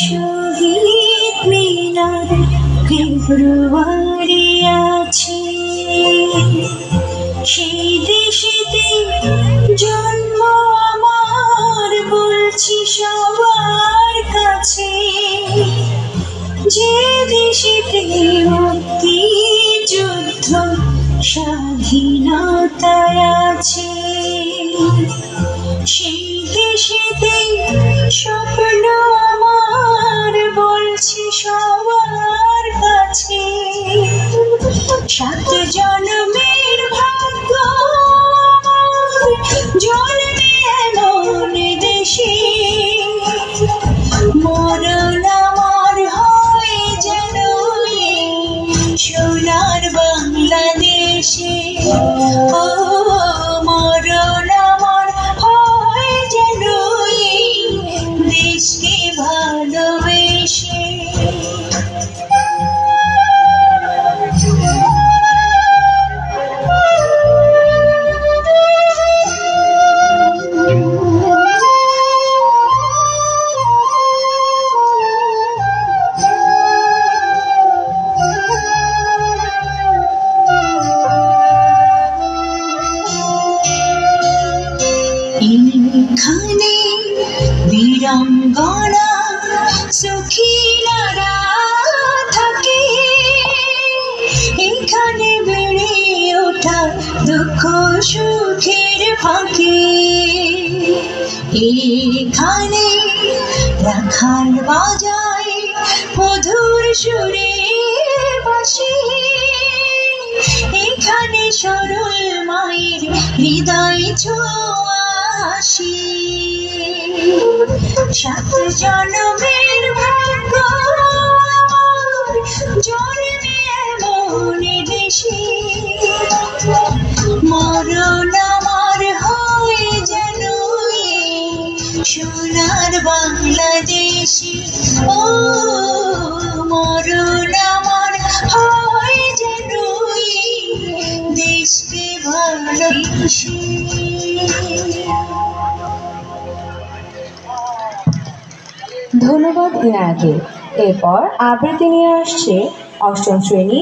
শহীদ মিনার ফেব্রুয়ারি আছে, সেই দেশেতে জন্ম আমার, বলছি সবার কাছে। যে দেশেতে মুক্তি যুদ্ধ স্বাধীনতায় আছে, সেই দেশেতে স্বপ্ন আমার, বলছি সবার কাছে। 7 জন্মের ভাগ্য জন্মে এমন দেশে, মরণ আমার হয় যেন সোনার বাংলাদেশে। ও মরণ আমার হয় যেন দেশকে ভালোবেসে। এখানে বীরাঙ্গনা সখীরা থাকে, এখানে বেড়ে ওঠা দুঃখ সুখের ফাঁকে। এখানে রাখাল বাজায় মধুর সুরে বাঁশি, এখানে সরল মায়ের হৃদয় ছোঁয়াশি। 7 জন্মের ভাগ্য জন্মে এমন দেশে, মরণ আমার হয় যেন সোনার বাংলাদেশে। ও মরণ আমার হয় যেন দেশকে ভালোবেসে। ধন্যবাদ ইনায়াকে। এরপর আবৃত্তি নিয়ে আসছে 8ম শ্রেণী